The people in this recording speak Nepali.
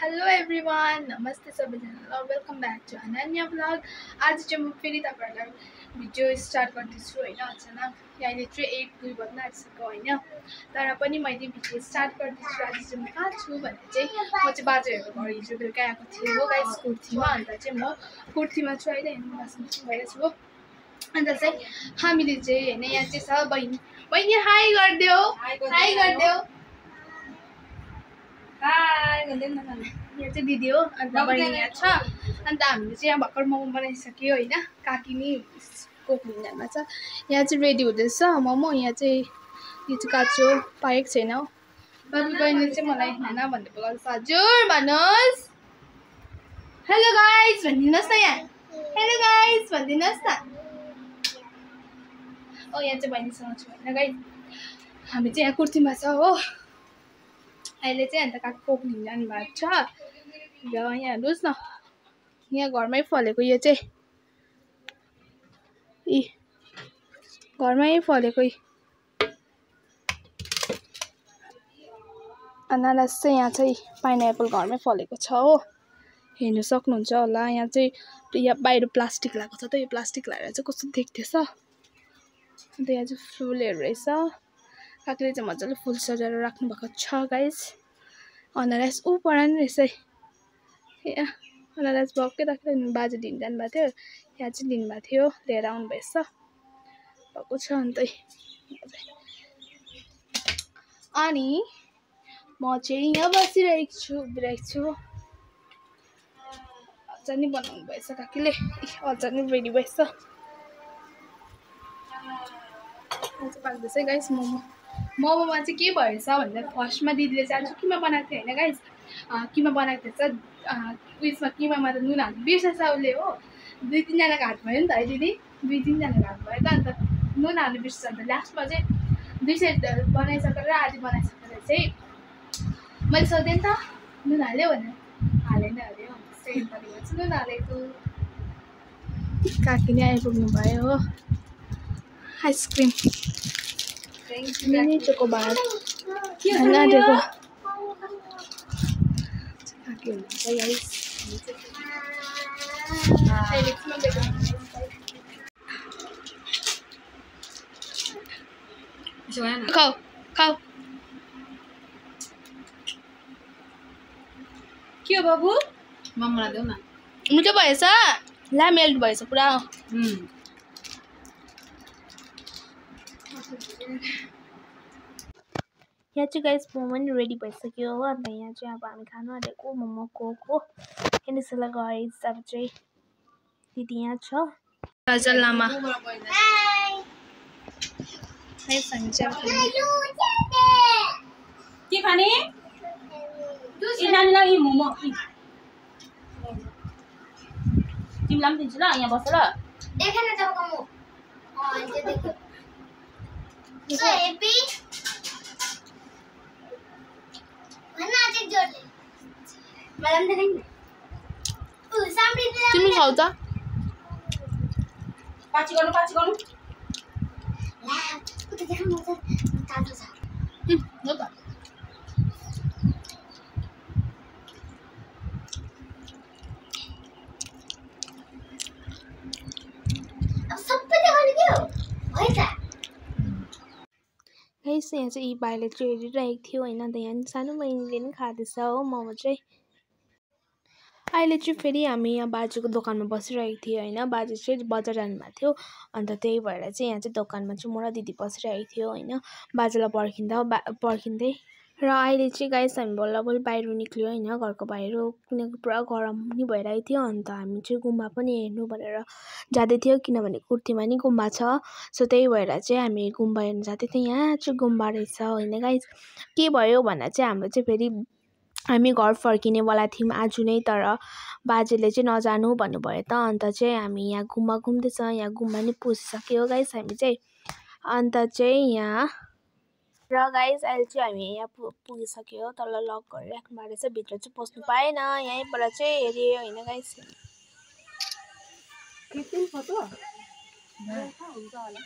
हेलो एभ्रिवान, नमस्ते सबैजनालाई, welcome back to Ananya blog. आज चाहिँ म फेरि तपाईँहरूलाई भिडियो स्टार्ट गर्दैछु होइन। अचानक अहिले चाहिँ 8:02 बज्न आँटिसक्यो होइन, तर पनि मैले भिडियो स्टार्ट गर्दैछु। आज चाहिँ म कहाँ छु भने चाहिँ म चाहिँ बाजेहरूको घर हिजो बेलुका आएको थिएँ हो गाइस कुर्तीमा। अन्त चाहिँ म कुर्तीमा छु अहिले, बासमा भइरहेको छु। अन्त चाहिँ हामीले चाहिँ होइन यहाँ चाहिँ छ बहिनी हाई गरिदेऊ, हाई गरिदेऊ। यहाँ चाहिँ दिदी हो, अन्त बहिनी यहाँ छ। अन्त हामीले चाहिँ यहाँ भर्खर मोमो बनाइसक्यो होइन। काकी नि कोक्लिङमा छ, यहाँ चाहिँ रेडी हुँदैछ मोमो। यहाँ चाहिँ यो चाहिँ काँचो पाएको छैन हो। बाबु बहिनीले चाहिँ मलाई नाना भन्दै बोलाउँछ। हजुर भन्नुहोस्, हेलो गाइस भनिदिनुहोस् न, यहाँ हेलो गाइस भनिदिनुहोस् न। ओ यहाँ चाहिँ बहिनीसँग छु होइन गाइस, हामी चाहिँ यहाँ कुर्तीमा छ हो अहिले चाहिँ। अन्त काकी कोक्लिङ जानु भएको छ र यहाँ हेर्नुहोस् न, यहाँ घरमै फलेको यो चाहिँ घरमै फलेको अनारस चाहिँ यहाँ चाहिँ पाइनएप्पल घरमै फलेको छ हो, हेर्नु सक्नुहुन्छ होला। यहाँ चाहिँ यहाँ बाहिर प्लास्टिक लगाएको छ त, यो प्लास्टिक लगाएर चाहिँ कस्तो देख्दैछ। अन्त यहाँ चाहिँ फुलहरू रहेछ, काकीले चाहिँ मजाले फुल सजाएर राख्नु भएको छ गाइस। अनारस पर नि रहेछ ए, अनारस भक्कै राखेर बाजे दिन जानुभएको थियो, यहाँ चाहिँ दिनुभएको थियो, लिएर आउनु भएछ भएको छ। अनि म चाहिँ यहाँ बसिरहेको छु, उभिरहेको छु। अचार नि बनाउनु भएछ काकीले, अचार नि रेडी भएछ। पाक्दैछ गाइस मोमोमा चाहिँ के भएछ भन्दा फर्स्टमा दिदीले चाहिँ आज किमा बनाएको थियो होइन गाइस, किमा बनाएको थिएछ उयसमा किमामा त नुन हाल्नु बिर्सेछ उसले हो। 2-3जनाको हात भयो नि त है दिदी, 2-3जनाको हात भयो त। अन्त नुन हाल्नु बिर्सेछ। अन्त लास्टमा चाहिँ 2 सेट बनाइसकेर आधी बनाइसकेर चाहिँ मैले सोधेँ नि त नुन हाल्यो भनेर, हालेन अरे हो। सेकेन्ड पालिमा चाहिँ नुन हालेको। काकी नै आइपुग्नु भयो हो। आइसक्रिम मिनी चोकोबार खान आँटेको काकी हुनुहुन्छ गाइस। खाऊ खाऊ के हो बाबु, मम्मीलाई देऊ न। मिठो भएछ, ला मेल्ट भएछ पुरा। यहाँ चाहिँ गाइस मोमो नि रेडी भइसक्यो हो। अन्त यहाँ चाहिँ अब हामी खानु आँटेको मोमो कोक हो। यसलाई गाइस अब चाहिँ दिदी यहाँ छ, गजल लामा के खाने इनानलाई मोमो तिमीलाई पनि दिन्छु ल, यहाँ बस ल। देखेन जबको मु त्यो देखो सो हेपी भन्ना चाहिँ जोडले मलाई पनि देख्नु सामने तिमी खाऊ त, पाची गर्नु ला उता देखा म त तातो छ हो त। गाइस यहाँ चाहिँ यी भाइले चाहिँ हेरिरहेको थियो होइन। अन्त यहाँ सानो बहिनीले पनि खाँदैछ हो मोमो चाहिँ। अहिले चाहिँ फेरि हामी यहाँ बाजेको दोकानमा बसिरहेको थियौँ होइन। बाजे चाहिँ बजार जानुभएको थियो, अन्त त्यही भएर चाहिँ यहाँ चाहिँ दोकानमा चाहिँ म र दिदी बसिरहेको थियो होइन, बाजेलाई पर्खिँदै। र अहिले चाहिँ गाइस हामी बल्ल बाहिर निक्ल्यो होइन, घरको बाहिर, किनकि पुरा गरम पनि भइरहेको थियो। अन्त हामी चाहिँ गुम्बा पनि हेर्नु भनेर जाँदै थियो, किनभने कुर्तीमा नि गुम्बा छ। सो त्यही भएर चाहिँ हामी गुम्बा हेर्नु जाँदै थियौँ। यहाँ चाहिँ गुम्बा रहेछ होइन गाइस। के भयो भन्दा चाहिँ हाम्रो चाहिँ फेरि हामी घर फर्किनेवाला थियौँ आज नै, तर बाजेले चाहिँ नजानु भन्नुभयो त। अन्त चाहिँ हामी यहाँ गुम्बा घुम्दैछ, यहाँ गुम्बा नि पुगिसक्यो गाइस हामी चाहिँ। अन्त चाहिँ यहाँ र गाइस अहिले चाहिँ हामी यहाँ पुगिसक्यो, तल लक गरिराख्नु भएको रहेछ, भित्र चाहिँ पस्नु पाएन, यहीँबाट चाहिँ हेऱ्यो होइन गाइस। फोटो हुन्छ होला